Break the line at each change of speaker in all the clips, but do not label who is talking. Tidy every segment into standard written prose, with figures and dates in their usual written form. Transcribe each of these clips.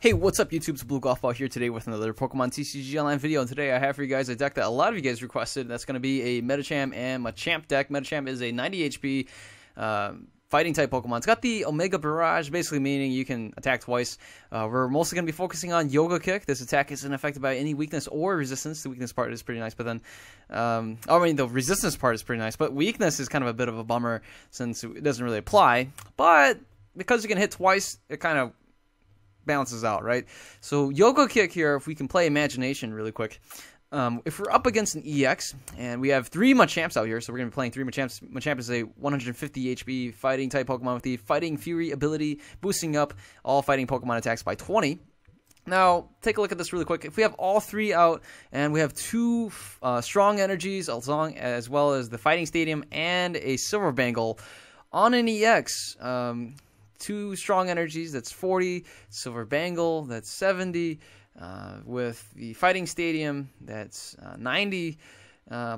Hey, what's up YouTube? It's Blue Golf Ball here today with another Pokemon TCG Online video, and today I have for you guys a deck that a lot of you guys requested. That's going to be a Medicham and Machamp deck. Medicham is a 90 HP fighting type Pokemon. It's got the Omega Barrage, basically meaning you can attack twice. We're mostly going to be focusing on Yoga Kick. This attack isn't affected by any weakness or resistance. The weakness part is pretty nice, but then, the resistance part is pretty nice, but weakness is kind of a bit of a bummer since it doesn't really apply. But because you can hit twice, it kind of balances out, right? So Yoga Kick here, if we can play Imagination really quick. If we're up against an EX, and we have 3 Machamps out here, so we're going to be playing 3 Machamps. Machamp is a 150 HP fighting type Pokemon with the Fighting Fury ability, boosting up all fighting Pokemon attacks by 20. Now, take a look at this really quick. If we have all 3 out, and we have 2 strong energies, as well as the Fighting Stadium and a Silver Bangle on an EX, 2 strong energies, that's 40, Silver Bangle, that's 70, with the Fighting Stadium, that's 90,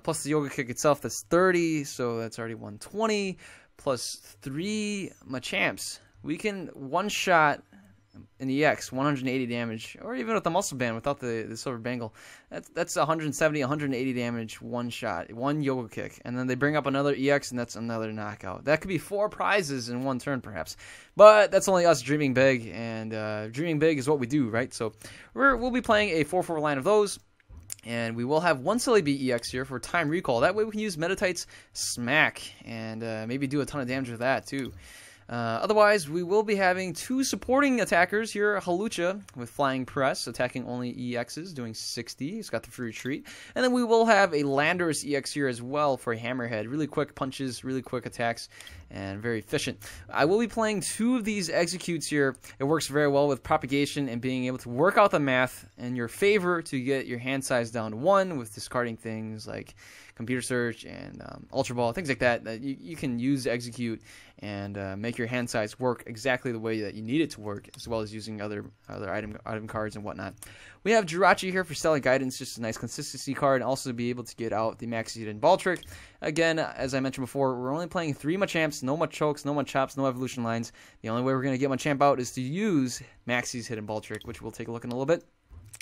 plus the Yoga Kick itself, that's 30, so that's already 120, plus 3 Machamps. We can one-shot an EX, 180 damage, or even with the Muscle Band without the Silver Bangle. That's 170, 180 damage, one shot, 1 Yoga Kick. And then they bring up another EX, and that's another knockout. That could be 4 prizes in one turn, perhaps. But that's only us dreaming big, and dreaming big is what we do, right? So we'll be playing a 4-4 line of those. And we will have 1 Celebi EX here for Time Recall. That way we can use Meditite's Smack, and maybe do a ton of damage with that, too. Otherwise, we will be having 2 supporting attackers here. Hawlucha with Flying Press, attacking only EXs, doing 60. He's got the free retreat. And then we will have a Landorus EX here as well for Hammerhead. Really quick punches, really quick attacks, and very efficient. I will be playing 2 of these Executes here. It works very well with Propagation and being able to work out the math in your favor to get your hand size down to 1 with discarding things like Computer Search and Ultra Ball, things like that. You can use Execute and make your hand size work exactly the way that you need it to work, as well as using other item cards and whatnot. We have Jirachi here for Stellar Guidance, just a nice consistency card, and also be able to get out the Maxi Hidden Ball Trick. Again, as I mentioned before, we're only playing 3 Machamps, no Machokes, no Machops, no Evolution Lines. The only way we're going to get Machamp out is to use Maxi's Hidden Ball Trick, which we'll take a look in a little bit.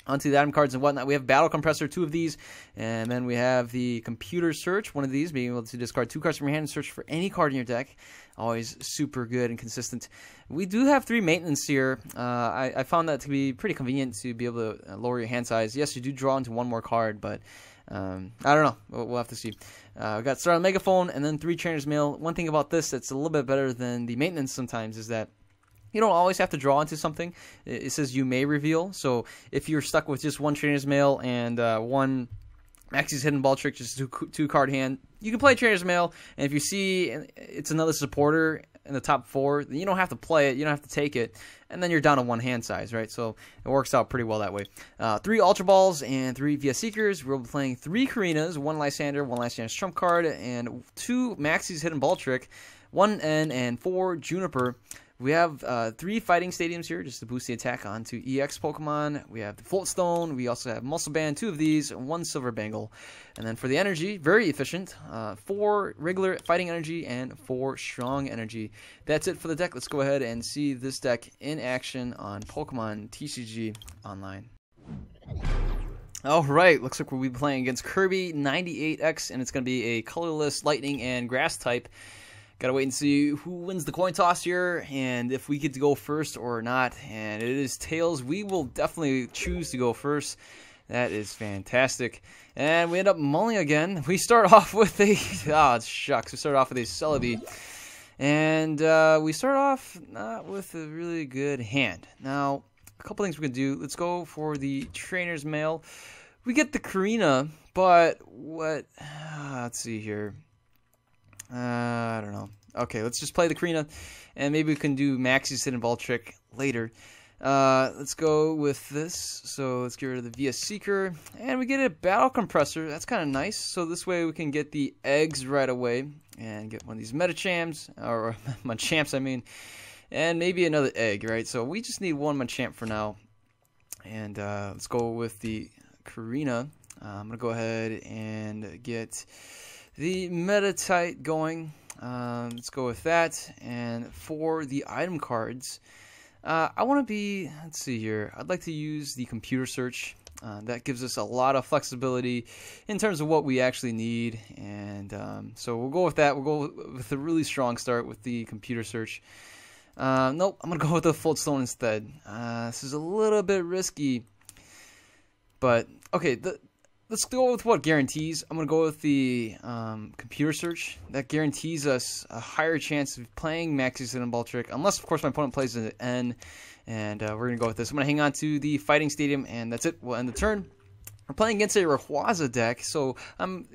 Onto the item cards and whatnot, we have Battle Compressor, 2 of these, and then we have the Computer Search, 1 of these, being able to discard 2 cards from your hand and search for any card in your deck. Always super good and consistent. We do have 3 Maintenance here. I found that to be pretty convenient to be able to lower your hand size. Yes, you do draw into 1 more card, but I don't know. We'll have to see. We got Starlight Megaphone, and then 3 Trainer's Mail. One thing about this that's a little bit better than the Maintenance sometimes is that you don't always have to draw into something. It says you may reveal. So if you're stuck with just 1 Trainer's Mail and 1 Maxi's Hidden Ball Trick, just 2 card hand, you can play Trainer's Mail. And if you see it's another supporter in the top 4, then you don't have to play it. You don't have to take it. And then you're down to 1 hand size, right? So it works out pretty well that way. 3 Ultra Balls and 3 VS Seekers. We'll be playing 3 Karinas, 1 Lysander, 1 Lysander's Trump card, and 2 Maxi's Hidden Ball Trick, 1 N, and 4 Juniper. We have 3 Fighting Stadiums here just to boost the attack onto EX Pokemon. We have the Float Stone. We also have Muscle Band, 2 of these, 1 Silver Bangle. And then for the energy, very efficient, 4 regular Fighting Energy and 4 Strong Energy. That's it for the deck. Let's go ahead and see this deck in action on Pokemon TCG Online. Alright, looks like we'll be playing against Kirby 98X, and it's going to be a colorless Lightning and Grass type. Gotta wait and see who wins the coin toss here, and if we get to go first or not. And it is tails. We will definitely choose to go first. That is fantastic. And we end up mulling again. We start off with a... oh, shucks. We start off with a Celebi. And we start off not with a really good hand. Now, a couple things we can do. Let's go for the Trainer's Mail. We get the Karina, but what... let's see here. I don't know. Okay, let's just play the Karina, and maybe we can do Maxi's Hidden Ball Trick later. Let's go with this. So let's get rid of the VS Seeker, and we get a Battle Compressor. That's kind of nice. So this way we can get the eggs right away and get one of these Medichams, or Machamps, I mean, and maybe another egg, right? So we just need 1 Machamp for now, and let's go with the Karina. I'm gonna go ahead and get the Meditite going. Let's go with that. And for the item cards, I want to be, let's see here, I'd like to use the computer search. That gives us a lot of flexibility in terms of what we actually need, and so we'll go with that. We'll go with a really strong start with the computer search. Nope, I'm going to go with the Floatstone instead. This is a little bit risky, but okay, let's go with what guarantees. I'm going to go with the computer search. That guarantees us a higher chance of playing Max's Hidden Ball Trick, unless, of course, my opponent plays an N, and we're going to go with this. I'm going to hang on to the Fighting Stadium, and that's it. We'll end the turn. We're playing against a Rayquaza deck, so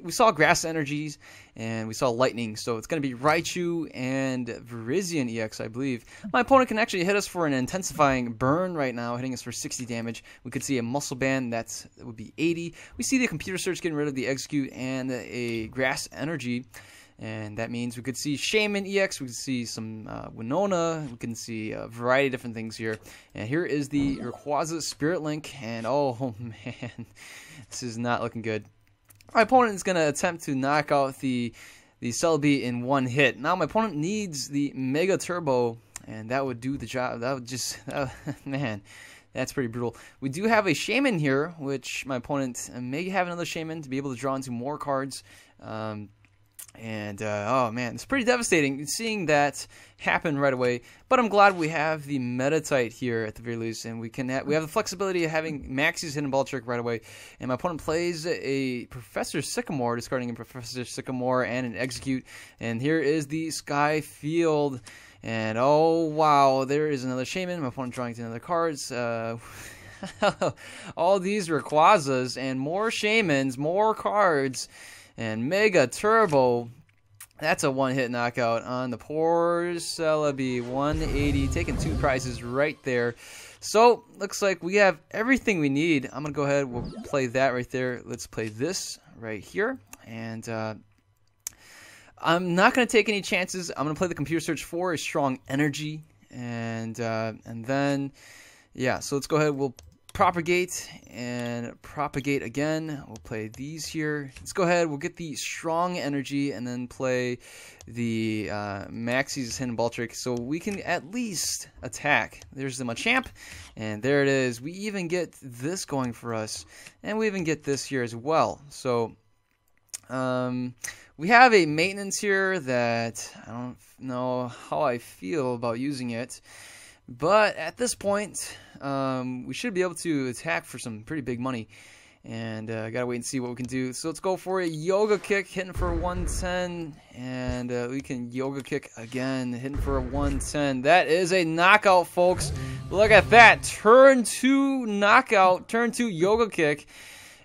we saw Grass Energies, and we saw Lightning, so it's going to be Raichu and Virizion EX, I believe. My opponent can actually hit us for an Intensifying Burn right now, hitting us for 60 damage. We could see a Muscle Band, that would be 80. We see the Computer Search getting rid of the Execute and a Grass Energy. And that means we could see Shaman EX, we could see some Winona, we can see a variety of different things here. And here is the Rayquaza Spirit Link, and oh man, this is not looking good. My opponent is going to attempt to knock out the Celebi in one hit. Now my opponent needs the Mega Turbo, and that would do the job. That would just, man, that's pretty brutal. We do have a Shaman here, which my opponent may have another Shaman to be able to draw into more cards. Oh man, it's pretty devastating seeing that happen right away. But I'm glad we have the Meditite here at the very least, and we have the flexibility of having Max's Hidden Ball Trick right away. And my opponent plays a Professor Sycamore, discarding a Professor Sycamore and an Execute. And here is the Sky Field, and oh wow, there is another Shaman. My opponent drawing to another cards. All these Rayquazas and more Shamans, more cards. And Mega Turbo, that's a one-hit knockout on the poor Celebi. 180, taking 2 prizes right there. So, looks like we have everything we need. I'm going to go ahead, we'll play that right there. Let's play this right here. And I'm not going to take any chances. I'm going to play the Computer Search for a strong energy. And then, yeah, so let's go ahead, we'll propagate and propagate again. We'll play these here. Let's go ahead, we'll get the strong energy and then play the Max's Hidden Ball Trick so we can at least attack. There's the Machamp, and there it is. We even get this going for us, and we even get this here as well. So we have a maintenance here that I don't know how I feel about using it. But at this point, we should be able to attack for some pretty big money. And gotta wait and see what we can do. So let's go for a Yoga Kick, hitting for 110. And we can Yoga Kick again, hitting for a 110. That is a knockout, folks. Look at that. Turn 2 knockout, turn 2 Yoga Kick.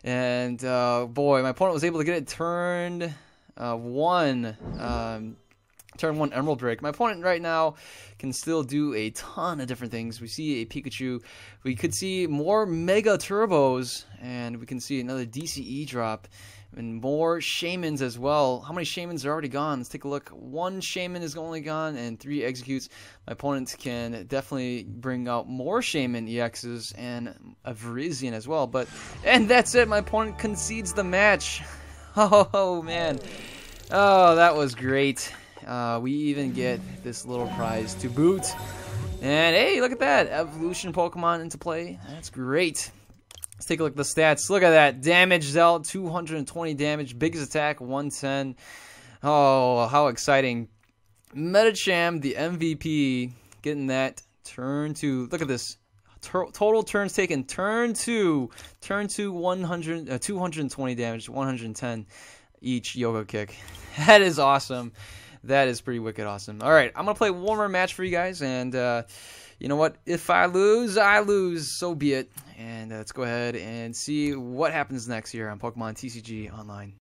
And boy, my opponent was able to get it turned 1. Turn 1 Emerald Break. My opponent right now can still do a ton of different things. We see a Pikachu. We could see more Mega Turbos, and we can see another DCE drop, and more Shamans as well. How many Shamans are already gone? Let's take a look. 1 Shaman is only gone, and 3 Executes. My opponent can definitely bring out more Shaman EXs and a Virizion as well. And that's it. My opponent concedes the match. Oh man. Oh, that was great. We even get this little prize to boot. And hey, look at that. Evolution Pokemon into play. That's great. Let's take a look at the stats. Look at that. Damage dealt, 220 damage. Biggest attack, 110. Oh, how exciting. Medicham, the MVP, getting that turn 2. Look at this. Total turns taken. Turn 2. Turn 2, 220 damage, 110 each Yoga Kick. That is awesome. That is pretty wicked awesome. All right, I'm going to play one more match for you guys, and you know what? If I lose, I lose. So be it. And let's go ahead and see what happens next here on Pokemon TCG Online.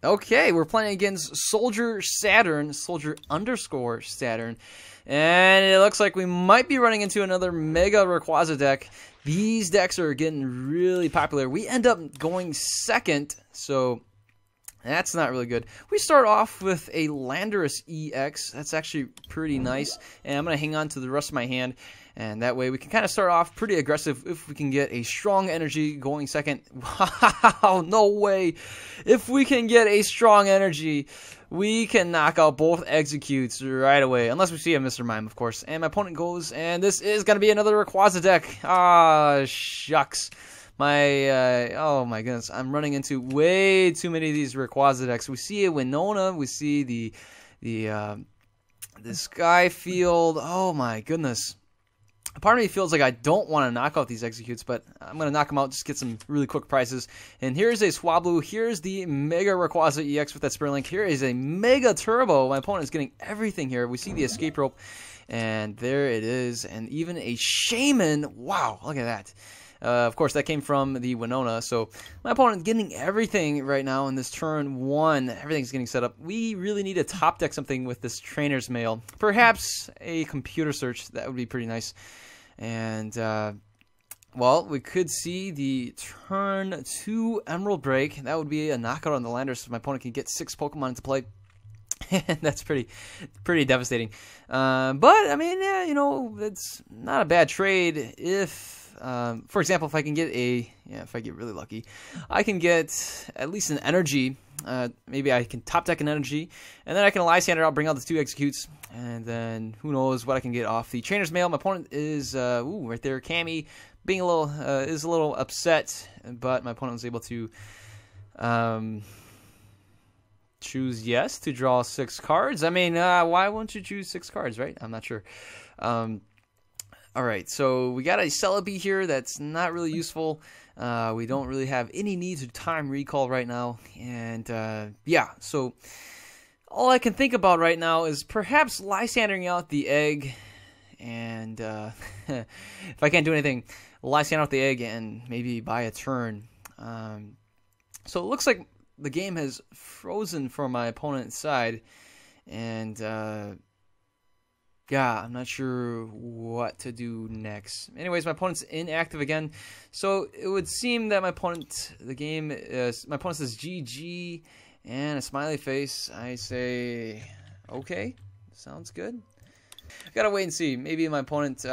Okay, we're playing against Soldier Saturn, Soldier_Saturn, and it looks like we might be running into another Mega Rayquaza deck. These decks are getting really popular. We end up going second, so That's not really good. We start off with a Landorus EX. That's actually pretty nice. And I'm going to hang on to the rest of my hand. And that way we can kind of start off pretty aggressive if we can get a strong energy going second. Wow, no way. If we can get a strong energy, we can knock out both executes right away. Unless we see a Mr. Mime, of course. And my opponent goes, and this is going to be another Rayquaza deck. Ah, shucks. Oh my goodness, I'm running into way too many of these Rayquaza decks. We see a Winona, we see the Skyfield. Oh my goodness. Part of me feels like I don't want to knock out these executes, but I'm going to knock them out, just get some really quick prizes. And here's a Swablu. Here's the Mega Rayquaza EX with that Spirit Link. Here is a Mega Turbo. My opponent is getting everything here. We see the Escape Rope, and there it is. And even a Shaman. Wow, look at that. Of course, that came from the Winona, so my opponent getting everything right now in this turn 1. Everything's getting set up. We really need to top deck something with this Trainer's Mail. Perhaps a Computer Search. That would be pretty nice. And, well, we could see the turn 2 Emerald Break. That would be a knockout on the Landorus, so my opponent can get 6 Pokemon into play. And that's pretty devastating. But, I mean, yeah, you know, it's not a bad trade if... for example, if I can get if I get really lucky, I can get at least an energy. Maybe I can top deck an energy, and then I can Lysander out, bring out the 2 executes, and then who knows what I can get off the Trainer's Mail. My opponent is right there, Cammy, being a little upset, but my opponent was able to choose yes to draw 6 cards. I mean, why won't you choose 6 cards, right? I'm not sure. Alright, so we got a Celebi here that's not really useful. We don't really have any need to time recall right now. And yeah, so all I can think about right now is perhaps Lysandering out the egg. And if I can't do anything, Lysander out the egg and maybe buy a turn. So it looks like the game has frozen for my opponent's side. And... yeah, I'm not sure what to do next. Anyways, my opponent's inactive again. So it would seem that my opponent says GG and a smiley face. I say, okay, sounds good. I gotta wait and see. Maybe my opponent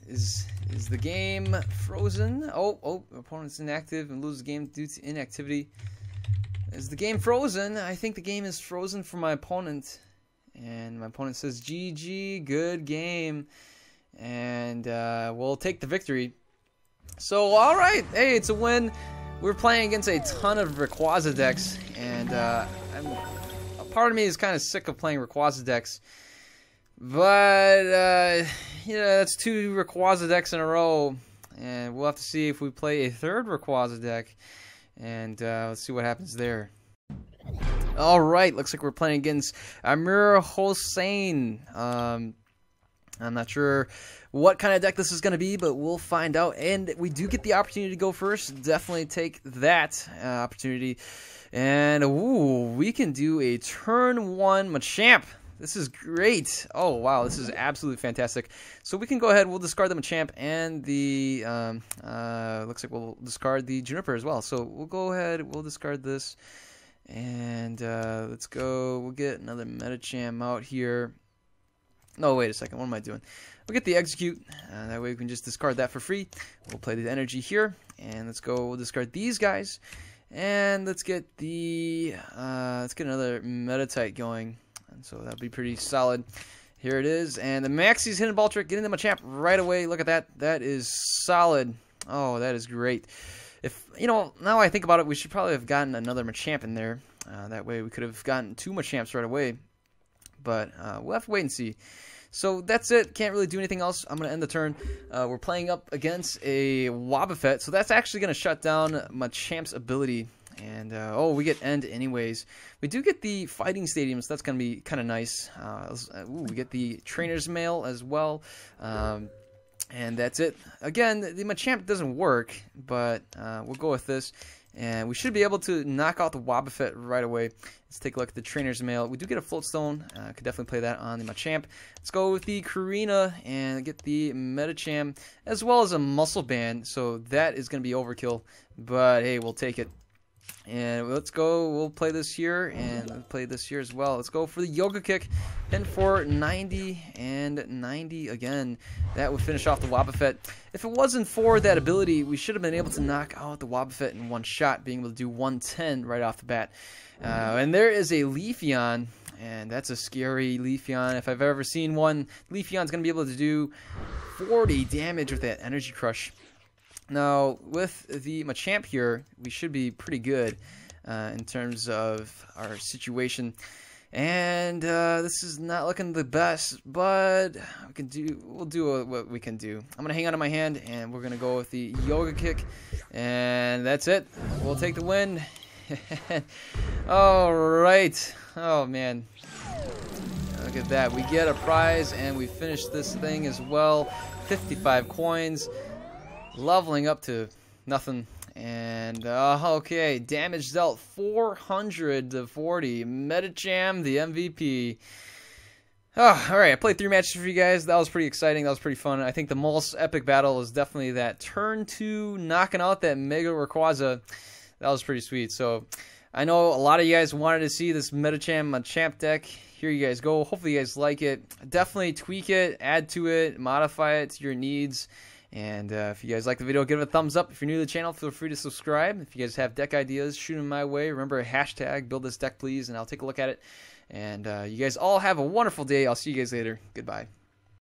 is the game frozen? Oh, opponent's inactive and loses the game due to inactivity. Is the game frozen? I think the game is frozen for my opponent. And my opponent says, GG, good game. And we'll take the victory. So, alright. Hey, it's a win. We're playing against a ton of Rayquaza decks. And a part of me is kind of sick of playing Rayquaza decks. But, yeah, that's 2 Rayquaza decks in a row. And we'll have to see if we play a 3rd Rayquaza deck. And let's see what happens there. Alright, looks like we're playing against Amir Hossein. I'm not sure what kind of deck this is going to be, but we'll find out. And we do get the opportunity to go first. Definitely take that opportunity. And, ooh, we can do a turn 1 Machamp. This is great. Oh, wow, this is absolutely fantastic. So we can go ahead, we'll discard the Machamp and the, looks like we'll discard the Juniper as well. So we'll go ahead, we'll discard this. And let's go, we'll get another Medicham out here. No, wait a second, what am I doing? We'll get the Execute, that way we can just discard that for free. We'll play the energy here, and let's go, we'll discard these guys. And let's get the, let's get another Meditite going. And so that'll be pretty solid. Here it is. And the Maxie's Hidden Ball Trick, getting the Machamp right away. Look at that. That is solid. Oh, that is great. If, you know, now I think about it, we should probably have gotten another Machamp in there. That way we could have gotten 2 Machamps right away. But we'll have to wait and see. So that's it. Can't really do anything else. I'm going to end the turn. We're playing up against a Wobbuffet. So that's actually going to shut down Machamp's ability. And, oh, we get End anyways. We do get the Fighting Stadium, so that's going to be kind of nice. We get the Trainer's Mail as well. And that's it. Again, the Machamp doesn't work, but we'll go with this. And we should be able to knock out the Wobbuffet right away. Let's take a look at the Trainer's Mail. We do get a Floatstone. Could definitely play that on the Machamp. Let's go with the Karina and get the Medicham, as well as a Muscle Band. So that is going to be overkill. But hey, we'll take it. And let's go. We'll play this here and we'll play this here as well. Let's go for the Yoga Kick. And for 90 and 90 again. That would finish off the Wobbuffet. If it wasn't for that ability, we should have been able to knock out the Wobbuffet in one shot, being able to do 110 right off the bat. And there is a Leafeon. And that's a scary Leafeon. If I've ever seen one, Leafeon's going to be able to do 40 damage with that Energy Crush. Now, with the Machamp here, we should be pretty good in terms of our situation. And this is not looking the best, but we'll do what we can do. I'm going to hang on to my hand, and we're going to go with the Yoga Kick. And that's it. We'll take the win. All right. Oh, man. Look at that. We get a prize, and we finish this thing as well. 55 coins. Leveling up to nothing. And okay, damage dealt 400 to 40. Medicham, the MVP. Oh, all right, I played 3 matches for you guys. That was pretty exciting. That was pretty fun. I think the most epic battle is definitely that turn 2 knocking out that Mega Rayquaza. That was pretty sweet. So I know a lot of you guys wanted to see this Medicham Machamp deck. Here you guys go. Hopefully you guys like it. Definitely tweak it, add to it, modify it to your needs. And if you guys like the video, give it a thumbs up. If you're new to the channel, feel free to subscribe. If you guys have deck ideas, shoot them my way. Remember, hashtag build this deck, please, and I'll take a look at it. And you guys all have a wonderful day. I'll see you guys later. Goodbye.